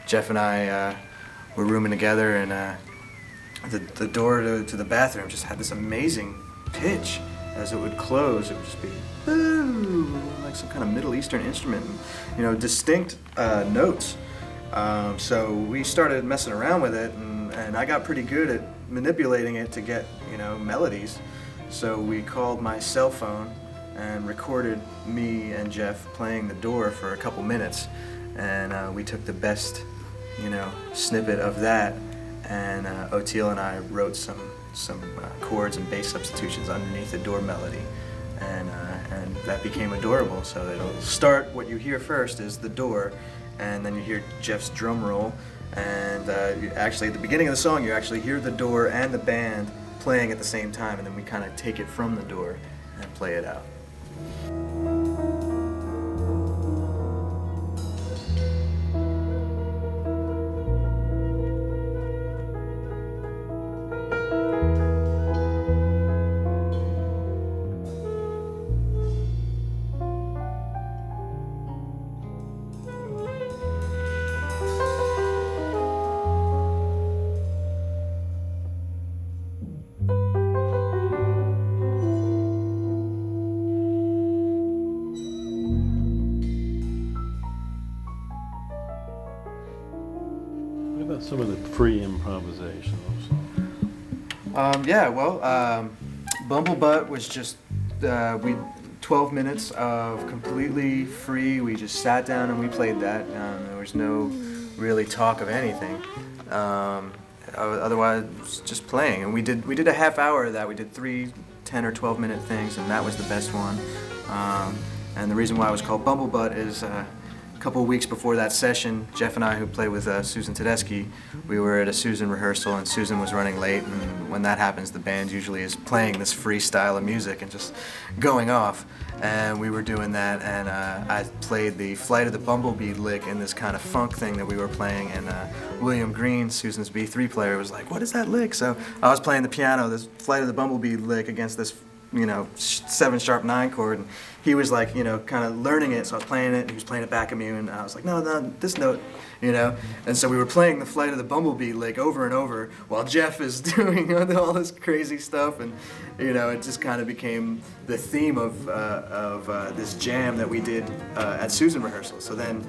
Jeff and I were rooming together, and the door to the bathroom just had this amazing pitch. As it would close, it would just be boo, like some kind of Middle Eastern instrument, distinct notes. So we started messing around with it, and I got pretty good at manipulating it to get, melodies. So we called my cell phone and recorded me and Jeff playing the door for a couple minutes, and we took the best, snippet of that, and Oteil and I wrote some chords and bass substitutions underneath the door melody, and that became adorable. So it'll start, what you hear first is the door, and then you hear Jeff's drum roll, and actually at the beginning of the song you actually hear the door and the band playing at the same time, and then we kind of take it from the door and play it out. What about some of the free improvisation also? Bumblebutt was just 12 minutes of completely free. We just sat down and we played that. There was no really talk of anything. Otherwise, it was just playing. And we did a half hour of that. We did 3 10 or 12 minute things, and that was the best one. And the reason why it was called Bumblebutt is a couple of weeks before that session, Jeff and I, who play with Susan Tedeschi, we were at a Susan rehearsal, and Susan was running late, and when that happens, the band usually is playing this free style of music and just going off. And we were doing that, and I played the Flight of the Bumblebee lick in this kind of funk thing that we were playing, and William Green, Susan's B3 player, was like, "What is that lick?" So I was playing the piano, this Flight of the Bumblebee lick against this 7-sharp 9 chord, and he was like, kind of learning it, so I was playing it, and he was playing it back at me, and I was like, no, this note, and so we were playing the Flight of the Bumblebee lick over and over while Jeff is doing all this crazy stuff, and it just kind of became the theme of this jam that we did at Susan rehearsal. So then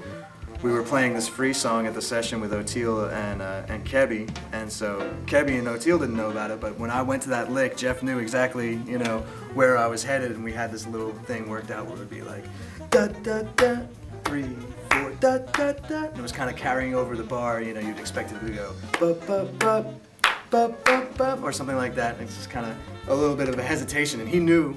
we were playing this free song at the session with Oteil and Kebby, and so Kebby and Oteil didn't know about it, but when I went to that lick, Jeff knew exactly, where I was headed, and we had this little thing worked out where it would be like, da da da, 3, 4, da da da, and it was kind of carrying over the bar, you'd expect it to go, ba ba ba, ba ba ba, or something like that, and it's just kind of a little bit of a hesitation, and he knew,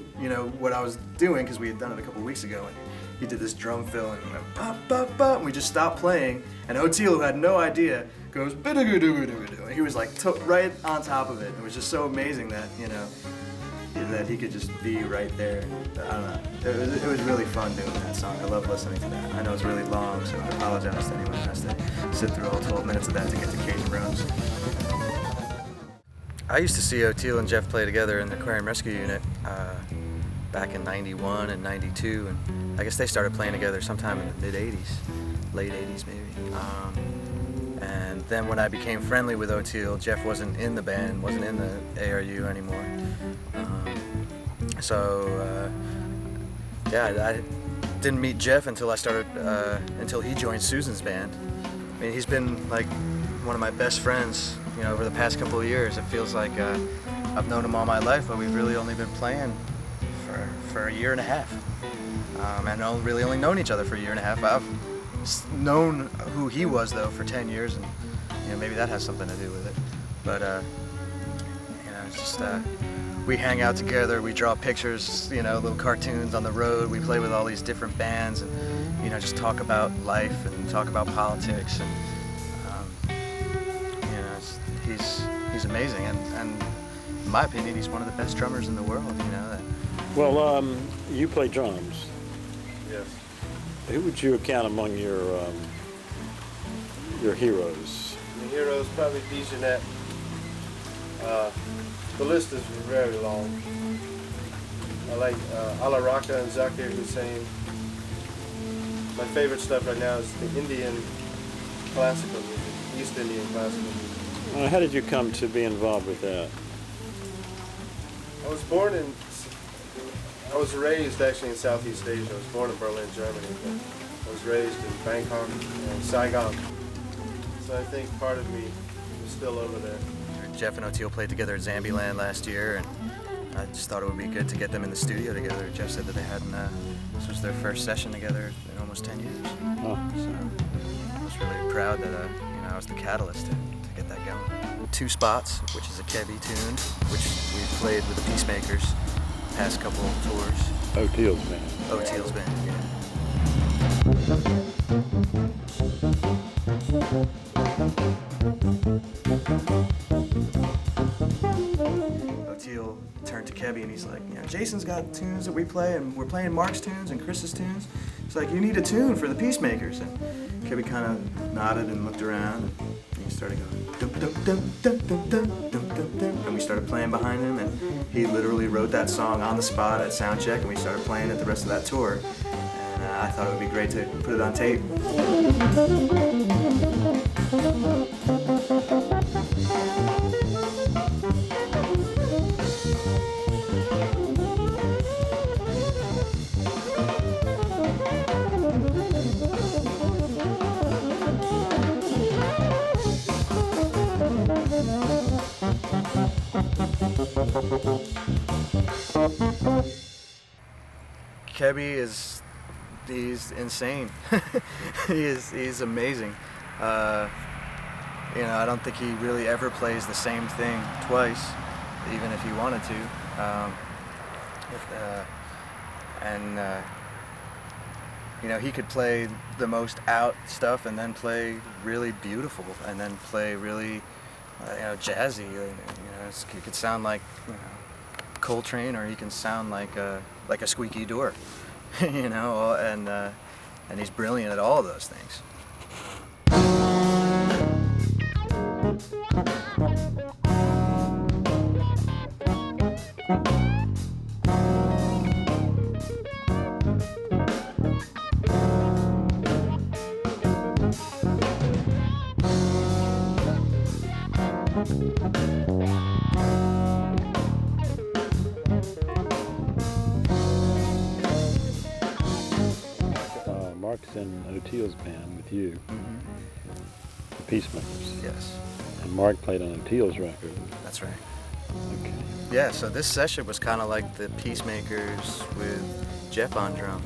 what I was doing, because we had done it a couple weeks ago, and he did this drum fill, and he went, ba ba ba, and we just stopped playing, and Oteil, who had no idea, goes, bidoo-doo-doo-doo-doo, and he was like right on top of it. It was just so amazing that, that he could just be right there. I don't know. It was really fun doing that song. I love listening to that. I know it's really long, so I apologize to anyone who has to sit through all 12 minutes of that to get to Cajun Rose. I used to see Oteil and Jeff play together in the Aquarium Rescue Unit back in '91 and '92, and I guess they started playing together sometime in the mid-'80s, late '80s maybe. And then when I became friendly with Oteil, Jeff wasn't in the band, wasn't in the ARU anymore. I didn't meet Jeff until until he joined Susan's band. I mean, he's been like one of my best friends, over the past couple of years. It feels like I've known him all my life, but we've really only been playing for a year and a half. And really only known each other for a year and a half. I've known who he was, though, for 10 years, and maybe that has something to do with it. But it's just we hang out together, we draw pictures, little cartoons on the road. We play with all these different bands, and just talk about life and talk about politics, and he's amazing, and in my opinion, he's one of the best drummers in the world. Well, you play drums. Yes. Who would you account among your heroes? The heroes probably Dijonette. The list is very long. I like Ala Raka and Zakir Hussain. My favorite stuff right now is the Indian classical music, East Indian classical music. How did you come to be involved with that? I was raised actually in Southeast Asia. I was born in Berlin, Germany, but I was raised in Bangkok and Saigon. So I think part of me is still over there. Jeff and Oteil played together at Zambiland last year, and I just thought it would be good to get them in the studio together. Jeff said that they hadn't, this was their first session together in almost 10 years. Oh. So I was really proud that I was the catalyst to get that going. Two Spots, which is a Kebby tune, which we've played with the Peacemakers past couple of tours. Oteil's band. Oteil's band, yeah. Oteil turned to Kebby and he's like, Jason's got tunes that we play, and we're playing Mark's tunes and Chris's tunes. He's like, you need a tune for the Peacemakers. And Kebby kind of nodded and looked around, and he started going, dum dum dum dum dum dum dum dum dum, and we started playing behind him, and he literally wrote that song on the spot at sound check, and we started playing it the rest of that tour. And I thought it would be great to put it on tape. Kebby he's insane. he's amazing. I don't think he really ever plays the same thing twice, even if he wanted to. He could play the most out stuff and then play really beautiful and then play really, jazzy. He could sound like Coltrane, or he can sound like a squeaky door, and he's brilliant at all of those things. Mark's in Oteil's band with you, the Peacemakers. Yes. And Mark played on Oteil's record. That's right. Okay. Yeah, so this session was kind of like the Peacemakers with Jeff on drums.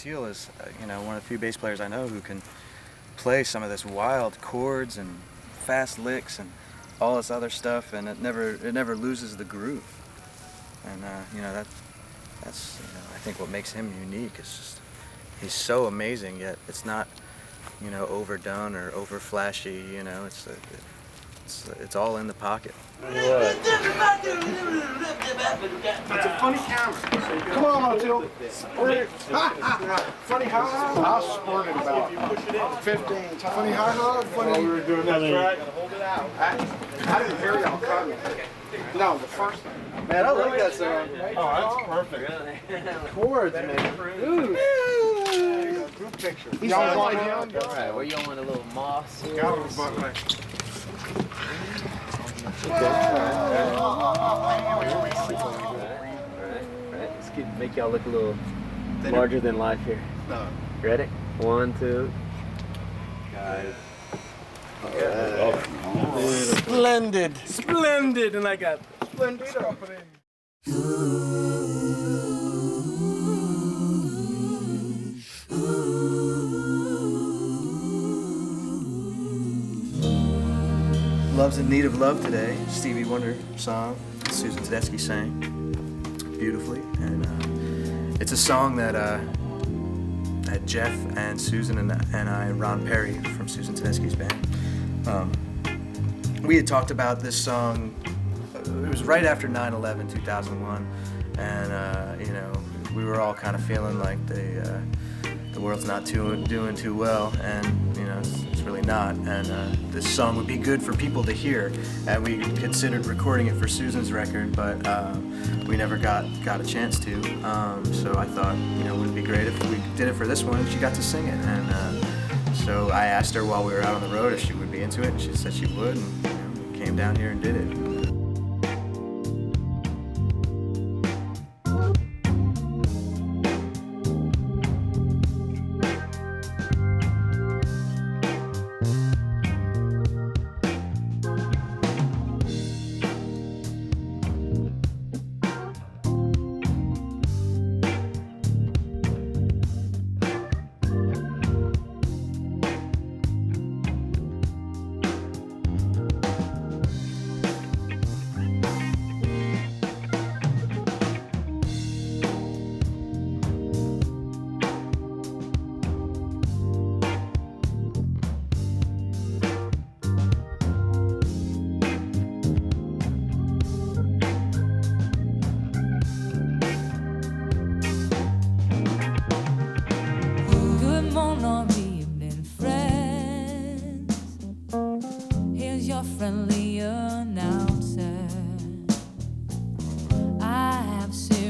Oteil is, one of the few bass players I know who can play some of this wild chords and fast licks and all this other stuff, and it never loses the groove. And that's I think what makes him unique. Is just he's so amazing, yet it's not overdone or over flashy. It's all in the pocket. It's a funny camera. Come on, Oteil. Funny hi-hat. I'll sport it about 15 times. Funny hi-hat. Funny. We were doing that. Right. Hold it out. I didn't hear y'all coming. No, the first time. Man, I like that song. Oh, that's perfect. Chords, man. Ooh. Group picture. Y'all want him? All right. Well, you want a little moss? Got him, but like. Let's make y'all look a little larger than life here. No. Ready? 1, 2. Guys. Splendid. Splendid. And I got Splendid opening. Love's in Need of Love Today, Stevie Wonder song. Susan Tedeschi sang beautifully, and it's a song that Jeff and Susan and I, Ron Perry from Susan Tedeschi's band, we had talked about this song. It was right after 9/11, 2001, and you know, we were all kind of feeling like the world's not doing too well, and you know, it's really not. And this song would be good for people to hear. And we considered recording it for Susan's record, but we never got a chance to. So I thought, you know, it would be great if we did it for this one, and she got to sing it. And so I asked her while we were out on the road if she would be into it, and she said she would, and you know, we came down here and did it. Friendly announcer. I have seen